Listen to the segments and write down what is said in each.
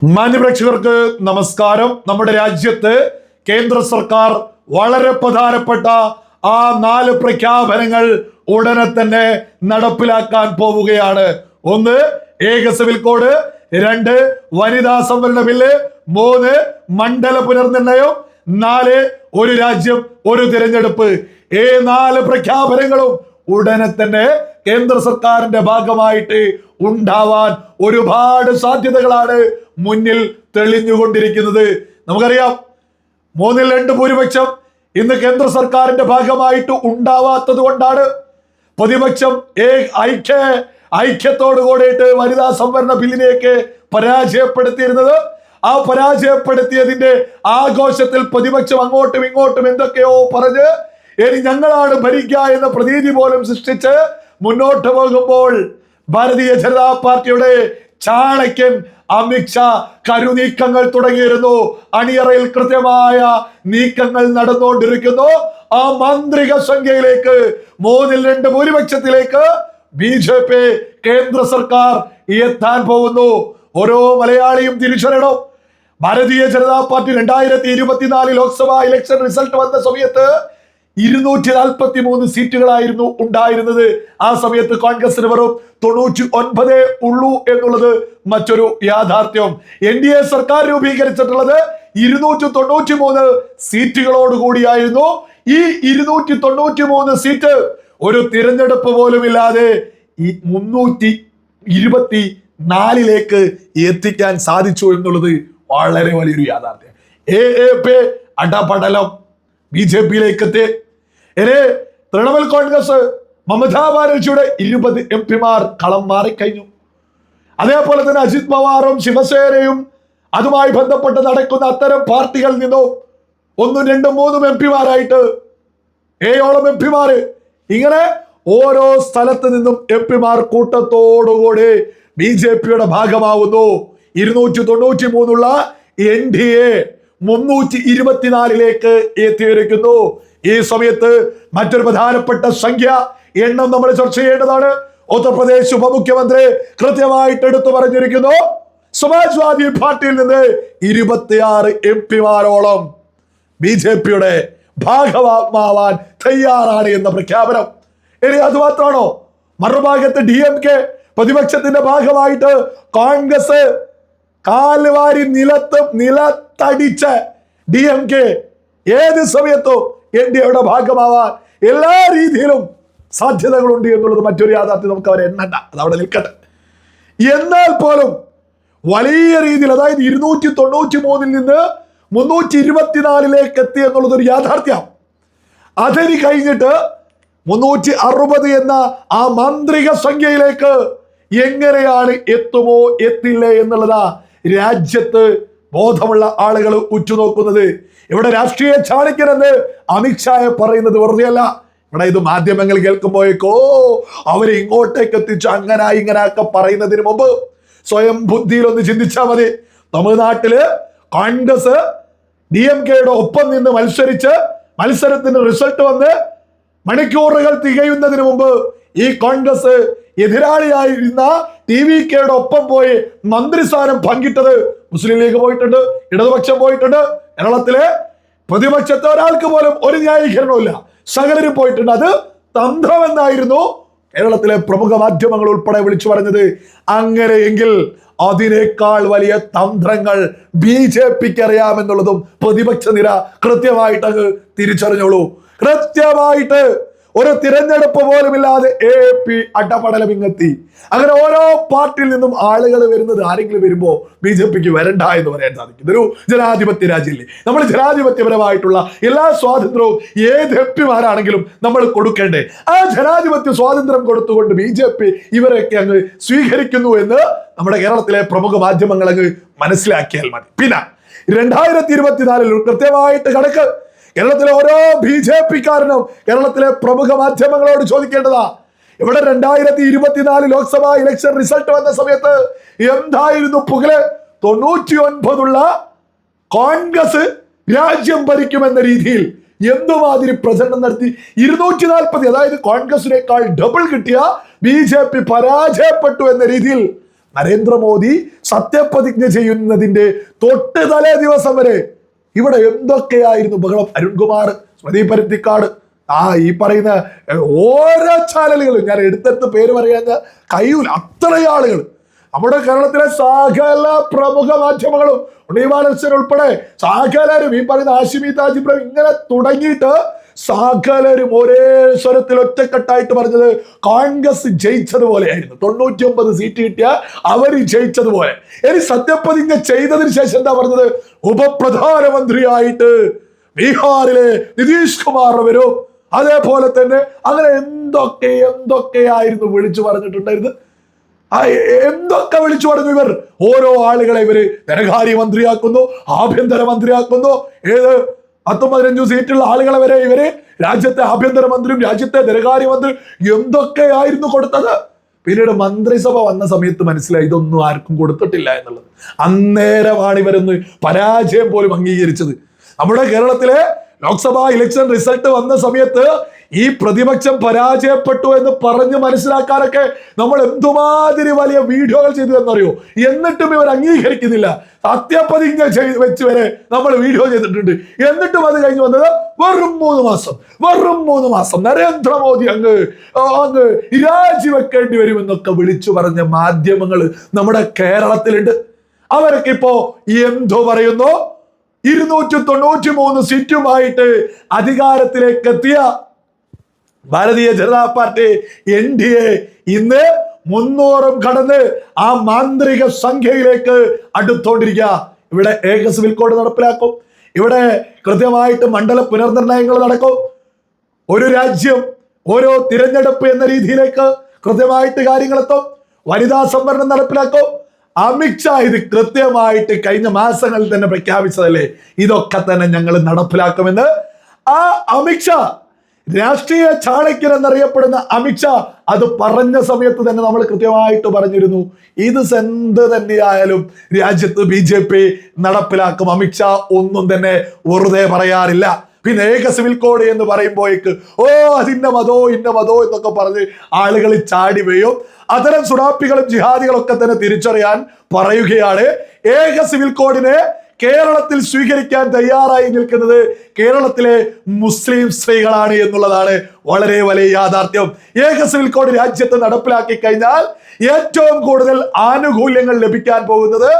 മാന്യപ്രേക്ഷകർക്ക് നമസ്കാരം. നമ്മുടെ രാജ്യത്ത് കേന്ദ്ര സർക്കാർ വളരെ പ്രധാനപ്പെട്ട ആ 4 പ്രഖ്യാപനങ്ങൾ ഉടനെ തന്നെ നടപ്പിലാക്കാൻ പോവുകയാണ്. 1 ഏക സിവിൽ കോഡ്, 2 വനിതാ സംവരണ ബില്ല്, 3 മണ്ഡല പുനർനിർണയം, 4 ഒരു രാജ്യം ഒരു തിരഞ്ഞെടുപ്പ്. ഈ 4 പ്രഖ്യാപനങ്ങളും ഉടനെ തന്നെ കേന്ദ്ര സർക്കാരിന്റെ ഭാഗമായിട്ട് ഉണ്ടാവാൻ ഒരുപാട് സാധ്യതകളാണ് മുന്നിൽ തെളിഞ്ഞുകൊണ്ടിരിക്കുന്നത്. നമുക്കറിയാം 3-2 ഭൂരിപക്ഷം ഇന്ന് കേന്ദ്ര സർക്കാരിന്റെ ഭാഗമായിട്ട് ഉണ്ടാവാത്തത് കൊണ്ടാണ് പ്രതിപക്ഷം ഐക്യത്തോട് കൂടിയിട്ട് വനിതാ സംവരണ ബില്ലിലേക്ക് പരാജയപ്പെടുത്തിയിരുന്നത്. ആ പരാജയപ്പെടുത്തിയതിന്റെ ആഘോഷത്തിൽ പ്രതിപക്ഷം അങ്ങോട്ടും ഇങ്ങോട്ടും എന്തൊക്കെയോ പറഞ്ഞ് ഇനി ഞങ്ങളാണ് ഭരിക്കുക എന്ന പ്രതീതി പോലും സൃഷ്ടിച്ച് മുന്നോട്ട് പോകുമ്പോൾ ഭാരതീയ ജനതാ പാർട്ടിയുടെ ചാണക്യൻ അമിത്ഷാ കരുനീക്കങ്ങൾ തുടങ്ങിയിരുന്നു. അണിയറയിൽ കൃത്യമായ നീക്കങ്ങൾ നടന്നുകൊണ്ടിരിക്കുന്നു. ആ മാന്ത്രിക സംഖ്യയിലേക്ക് 3-2 ഭൂരിപക്ഷത്തിലേക്ക് BJP കേന്ദ്ര സർക്കാർ എത്താൻ പോകുന്നു. ഓരോ മലയാളിയും തിരിച്ചറിയണം. Bharatiya Janata party 2024 Lok Sabha election result വന്ന സമയത്ത് 243 സീറ്റുകളായിരുന്നു ഉണ്ടായിരുന്നത്. ആ സമയത്ത് കോൺഗ്രസിന് വെറും 99 ഉള്ളൂ എന്നുള്ളത് മറ്റൊരു യാഥാർത്ഥ്യം. NDA സർക്കാർ രൂപീകരിച്ചിട്ടുള്ളത് 293 സീറ്റുകളോട് കൂടിയായിരുന്നു. ഈ 293 സീറ്റ് ഒരു തിരഞ്ഞെടുപ്പ് പോലും ഇല്ലാതെ ഈ 324 എത്തിക്കാൻ സാധിച്ചു എന്നുള്ളത് വളരെ വലിയൊരു യാഥാർത്ഥ്യം. AAP അടപടലം BJP-യിലേക്ക് എത്തി. തൃണമൂൽ കോൺഗ്രസ് മമതാ ബാനർജിയുടെ 20 MP-മാർ കളം മാറിക്കഴിഞ്ഞു. അതേപോലെ തന്നെ അജിത് പവാറും ശിവസേനയും അതുമായി ബന്ധപ്പെട്ട് നടക്കുന്ന അത്തരം പാർട്ടികളിൽ നിന്നും 1, 2, 3 MP-മാരായിട്ട് 7ഓളം MP-മാര് ഇങ്ങനെ ഓരോ സ്ഥലത്ത് നിന്നും MP-മാർ കൂട്ടത്തോടുകൂടി BJP-യുടെ ഭാഗമാവുന്നു. 293 NDA 324 എത്തിയിരിക്കുന്നു. ഈ സമയത്ത് മറ്റൊരു പ്രധാനപ്പെട്ട സംഖ്യ എണ്ണം നമ്മൾ ചർച്ച ചെയ്യേണ്ടതാണ്. ഉത്തർപ്രദേശ് ഉപമുഖ്യമന്ത്രി കൃത്യമായിട്ട് എടുത്തു പറഞ്ഞിരിക്കുന്നു, സമാജ്വാദി പാർട്ടിയിൽ നിന്ന് 26 MP-മാരോളം BJP-യുടെ ഭാഗമാവാൻ തയ്യാറാണ് എന്ന പ്രഖ്യാപനം. ഇനി അത് മാത്രമാണോ? മറുഭാഗത്ത് DMK പ്രതിപക്ഷത്തിന്റെ ഭാഗമായിട്ട് കോൺഗ്രസ് കാൽവാരി നിലത്തടിച്ച് DMK ഏത് സമയത്തും NDAയുടെ ഭാഗമാവാൻ എല്ലാ രീതിയിലും സാധ്യതകളുണ്ട് എന്നുള്ളത് മറ്റൊരു യാഥാർത്ഥ്യം. നമുക്ക് അവരെ എണ്ണണ്ട, അതവിടെ നിൽക്കട്ടെ. എന്നാൽ പോലും വലിയ രീതിയിൽ, അതായത് 293 നിന്ന് 324 എത്തി എന്നുള്ളത് ഒരു യാഥാർത്ഥ്യം. അതിന് കഴിഞ്ഞിട്ട് 360 എന്ന ആ മാന്ത്രിക സംഖ്യയിലേക്ക് എങ്ങനെയാണ് എത്തുമോ എത്തില്ലേ എന്നുള്ളതാ രാജ്യത്ത് ബോധമുള്ള ആളുകൾ ഉറ്റുനോക്കുന്നത്. ഇവിടെ രാഷ്ട്രീയ ചാണക്യനെന്ന് അമിത്ഷായെ പറയുന്നത് വെറുതെയല്ല. ഇവിടെ ഇത് മാധ്യമങ്ങൾ കേൾക്കുമ്പോഴേക്കോ അവരെ ഇങ്ങോട്ടേക്ക് എത്തിച്ചു അങ്ങനെ ഇങ്ങനെയൊക്കെ പറയുന്നതിന് മുമ്പ് സ്വയം ബുദ്ധിയിൽ ഒന്ന് ചിന്തിച്ചാൽ മതി. തമിഴ്നാട്ടില് കോൺഗ്രസ് DMK-യുടെ ഒപ്പം നിന്ന് മത്സരിച്ച് മത്സരത്തിന് റിസൾട്ട് വന്ന് മണിക്കൂറുകൾ തികയുന്നതിന് മുമ്പ് ഈ കോൺഗ്രസ് എതിരാളിയായിരുന്ന TVK-യുടെ ഒപ്പം പോയി മന്ത്രിസ്ഥാനം പങ്കിട്ടത് മുസ്ലിം ലീഗ് പോയിട്ടുണ്ട്, ഇടതുപക്ഷം പോയിട്ടുണ്ട്. കേരളത്തിലെ പ്രതിപക്ഷത്തെ ഒരാൾക്ക് പോലും ഒരു ന്യായീകരണമില്ല, സകലരും പോയിട്ടുണ്ട്. അത് തന്ത്രമെന്നായിരുന്നു കേരളത്തിലെ പ്രമുഖ മാധ്യമങ്ങൾ ഉൾപ്പെടെ വിളിച്ചു പറഞ്ഞത്. അങ്ങനെയെങ്കിൽ അതിനേക്കാൾ വലിയ തന്ത്രങ്ങൾ BJP-ക്ക് അറിയാമെന്നുള്ളതും പ്രതിപക്ഷ നിര കൃത്യമായിട്ട് അങ്ങ് തിരിച്ചറിഞ്ഞോളൂ. കൃത്യമായിട്ട് ഒരു തിരഞ്ഞെടുപ്പ് പോലും ഇല്ലാതെ AP അടപടലം ഇങ്ങെത്തി. അങ്ങനെ ഓരോ പാർട്ടിയിൽ നിന്നും ആളുകൾ വരുന്നത്, ആരെങ്കിലും വരുമ്പോ BJP-ക്ക് വരണ്ട എന്ന് പറയാൻ സാധിക്കും. ഇതൊരു ജനാധിപത്യ രാജ്യമില്ലേ? നമ്മൾ ജനാധിപത്യപരമായിട്ടുള്ള എല്ലാ സ്വാതന്ത്ര്യവും ഏത് MP-മാരാണെങ്കിലും നമ്മൾ കൊടുക്കേണ്ടേ? ആ ജനാധിപത്യ സ്വാതന്ത്ര്യം കൊടുത്തുകൊണ്ട് BJP ഇവരൊക്കെ അങ്ങ് സ്വീകരിക്കുന്നു എന്ന് നമ്മുടെ കേരളത്തിലെ പ്രമുഖ മാധ്യമങ്ങൾ അങ്ങ് മനസ്സിലാക്കിയാൽ മതി. പിന്നെ 2024 കൃത്യമായിട്ട് കണക്ക് കേരളത്തിലെ ഓരോ BJP-കാരനും കേരളത്തിലെ പ്രമുഖ മാധ്യമങ്ങളോട് ചോദിക്കേണ്ടതാ. ഇവിടെ 2024 ലോക്സഭാ ഇലക്ഷൻ റിസൾട്ട് വന്ന സമയത്ത് എന്തായിരുന്നു പുകല്? 99 കോൺഗ്രസ് രാജ്യം ഭരിക്കുമെന്ന രീതിയിൽ എന്തുമാതിരി പ്രചരണം നടത്തി. 240, അതായത് കോൺഗ്രസിനേക്കാൾ ഡബിൾ കിട്ടിയ BJP പരാജയപ്പെട്ടു എന്ന രീതിയിൽ നരേന്ദ്രമോദി സത്യപ്രതിജ്ഞ ചെയ്യുന്നതിന്റെ തൊട്ട് തലേ ദിവസം വരെ ഇവിടെ എന്തൊക്കെയായിരുന്നു ബഹളം. അരുൺകുമാർ, സ്മൃതി പരുത്തിക്കാട്, ഈ പറയുന്ന ഓരോ ചാനലുകളും, ഞാൻ എടുത്തെടുത്ത് പേര് പറയാൻ കഴിയൂല, അത്രയും ആളുകൾ, നമ്മുടെ കേരളത്തിലെ സകല പ്രമുഖ മാധ്യമങ്ങളും, ഉണ്ണിബാലകൃഷ്ണൻ ഉൾപ്പെടെ സകലരും, ഈ പറയുന്ന ആഷിമി താജ് ഇബ്രാഹിം, ഇങ്ങനെ തുടങ്ങിയിട്ട് സകലരും ഒരേ സ്വരത്തിൽ ഒറ്റക്കെട്ടായിട്ട് പറഞ്ഞത് കോൺഗ്രസ് ജയിച്ചതുപോലെയായിരുന്നു. 99 സീറ്റ് കിട്ടിയ അവർ ജയിച്ചതുപോലെ. ഇനി സത്യപ്രതിജ്ഞ ചെയ്തതിന് ശേഷം എന്താ പറഞ്ഞത്? ഉപപ്രധാനമന്ത്രിയായിട്ട് ബീഹാറിലെ നിതീഷ് കുമാർ വരും. അതേപോലെ തന്നെ അങ്ങനെ എന്തൊക്കെയായിരുന്നു വിളിച്ചു പറഞ്ഞിട്ടുണ്ടായിരുന്നത്. എന്തൊക്കെ വിളിച്ചു പറഞ്ഞു ഇവർ. ഓരോ ആളുകളെ ഇവര് ധനകാര്യമന്ത്രിയാക്കുന്നു, ആഭ്യന്തരമന്ത്രിയാക്കുന്നു. 15 സീറ്റുള്ള ആളുകളെ വരെ ഇവര് രാജ്യത്തെ ആഭ്യന്തരമന്ത്രിയും രാജ്യത്തെ ധനകാര്യമന്ത്രിയും എന്തൊക്കെയായിരുന്നു കൊടുത്തത്. പിന്നീട് മന്ത്രിസഭ വന്ന സമയത്ത് മനസ്സിലായി ഇതൊന്നും ആർക്കും കൊടുത്തിട്ടില്ല എന്നുള്ളത്. അന്നേരമാണ് ഇവരൊന്ന് പരാജയം പോലും അംഗീകരിച്ചത്. നമ്മുടെ കേരളത്തിലെ ലോക്സഭാ ഇലക്ഷൻ റിസൾട്ട് വന്ന സമയത്ത് ഈ പ്രതിപക്ഷം പരാജയപ്പെട്ടു എന്ന് പറഞ്ഞ് മനസ്സിലാക്കാനൊക്കെ നമ്മൾ എന്തുമാതിരി വലിയ വീഡിയോകൾ ചെയ്തു എന്നറിയോ. എന്നിട്ടും ഇവർ അംഗീകരിക്കുന്നില്ല. സത്യപ്രതിജ്ഞ വെച്ച് വരെ നമ്മൾ വീഡിയോ ചെയ്തിട്ടുണ്ട്. എന്നിട്ടും അത് കഴിഞ്ഞ് വന്നത് വെറും 3 മാസം നരേന്ദ്രമോദി അങ്ങ് രാജിവെക്കേണ്ടി വരുമെന്നൊക്കെ വിളിച്ചു പറഞ്ഞ മാധ്യമങ്ങൾ നമ്മുടെ കേരളത്തിലുണ്ട്. അവരൊക്കെ ഇപ്പോ എന്തോ പറയുന്നു. 293 സീറ്റുമായിട്ട് അധികാരത്തിലേക്ക് എത്തിയ ഭാരതീയ ജനതാ പാർട്ടി NDA ഇന്ന് 300 കടന്ന് ആ മാന്ത്രിക സംഖ്യയിലേക്ക് അടുത്തോണ്ടിരിക്കുക. ഇവിടെ ഏക സിവിൽ കോഡ് നടപ്പിലാക്കും. ഇവിടെ കൃത്യമായിട്ട് മണ്ഡല പുനർനിർണയങ്ങൾ നടക്കും. ഒരു രാജ്യം ഓരോ തിരഞ്ഞെടുപ്പ് എന്ന രീതിയിലേക്ക് കൃത്യമായിട്ട് കാര്യങ്ങളെത്തും. വനിതാ സംവരണം നടപ്പിലാക്കും. അമിത്ഷാ ഇത് കൃത്യമായിട്ട് കഴിഞ്ഞ മാസങ്ങളിൽ തന്നെ പ്രഖ്യാപിച്ചതല്ലേ, ഇതൊക്കെ തന്നെ ഞങ്ങൾ നടപ്പിലാക്കുമെന്ന്. ആ അമിത്ഷാ, രാഷ്ട്രീയ ചാണക്യൻ എന്നറിയപ്പെടുന്ന അമിത്ഷാ അത് പറഞ്ഞ സമയത്ത് തന്നെ നമ്മൾ കൃത്യമായിട്ട് പറഞ്ഞിരുന്നു, ഇത് എന്ത് തന്നെയായാലും രാജ്യത്ത് BJP നടപ്പിലാക്കും. അമിത്ഷാ ഒന്നും തന്നെ വെറുതെ പറയാറില്ല. പിന്നെ ഏക സിവിൽ കോഡ് എന്ന് പറയുമ്പോഴേക്ക് അതിന്റെ മതോ ഇന്ന മതോ എന്നൊക്കെ പറഞ്ഞ് ആളുകൾ ചാടി വീഴും. അത്തരം സുഡാപ്പികളും ജിഹാദികളൊക്കെ തന്നെ തിരിച്ചറിയാൻ പറയുകയാണ്. ഏക സിവിൽ കോഡിനെ കേരളത്തിൽ സ്വീകരിക്കാൻ തയ്യാറായി നിൽക്കുന്നത് കേരളത്തിലെ മുസ്ലിം സ്ത്രീകളാണ് എന്നുള്ളതാണ് വളരെ വലിയ യാഥാർത്ഥ്യം. ഏക സിവിൽ കോഡ് രാജ്യത്ത് നടപ്പിലാക്കി കഴിഞ്ഞാൽ ഏറ്റവും കൂടുതൽ ആനുകൂല്യങ്ങൾ ലഭിക്കാൻ പോകുന്നത്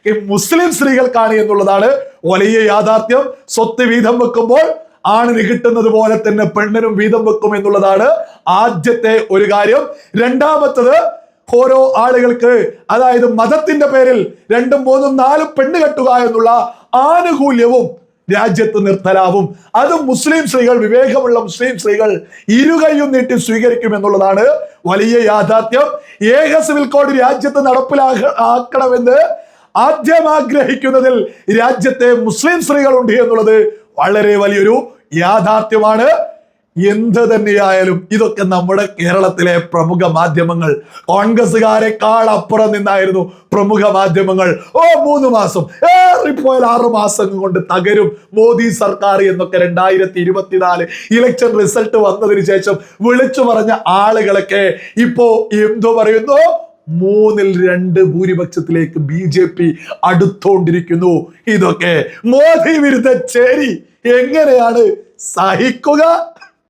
ഈ മുസ്ലിം സ്ത്രീകൾക്കാണ് എന്നുള്ളതാണ് വലിയ യാഥാർത്ഥ്യം. സ്വത്ത് വീതം വെക്കുമ്പോൾ ആണിന് കിട്ടുന്നത് പോലെ തന്നെ പെണ്ണിനും വീതം വെക്കും എന്നുള്ളതാണ് ആദ്യത്തെ ഒരു കാര്യം. രണ്ടാമത്തത്, ഓരോ ആളുകൾക്ക്, അതായത് മതത്തിന്റെ പേരിൽ 2, 3, 4 പെണ്ണ് കെട്ടുക എന്നുള്ള ആനുകൂല്യവും രാജ്യത്ത് നിർത്തലാവും. അത് മുസ്ലിം സ്ത്രീകൾ, വിവേകമുള്ള മുസ്ലിം സ്ത്രീകൾ ഇരുകൈയും നീട്ടി സ്വീകരിക്കും എന്നുള്ളതാണ് വലിയ യാഥാർത്ഥ്യം. ഏക സിവിൽ കോഡ് രാജ്യത്ത് നടപ്പിലാക്കണമെന്ന് ആദ്യം ആഗ്രഹിക്കുന്നതിൽ രാജ്യത്തെ മുസ്ലിം സ്ത്രീകളുണ്ട് എന്നുള്ളത് വളരെ വലിയൊരു യാഥാർത്ഥ്യമാണ്. എന്ത് തന്നെയായാലും ഇതൊക്കെ നമ്മുടെ കേരളത്തിലെ പ്രമുഖ മാധ്യമങ്ങൾ, കോൺഗ്രസുകാരെക്കാൾ അപ്പുറം നിന്നായിരുന്നു പ്രമുഖ മാധ്യമങ്ങൾ 3 മാസം, ഏറിപ്പോയാൽ 6 മാസം കൊണ്ട് തകരും മോദി സർക്കാർ എന്നൊക്കെ 2024 ഇലക്ഷൻ റിസൾട്ട് വന്നതിന് ശേഷം വിളിച്ചു പറഞ്ഞ ആളുകളൊക്കെ ഇപ്പോ എന്തോ പറയുന്നു, 3-2 ഭൂരിപക്ഷത്തിലേക്ക് BJP അടുത്തോണ്ടിരിക്കുന്നു. ഇതൊക്കെ മോദി വിരുദ്ധ ചേരി എങ്ങനെയാണ് സഹിക്കുക?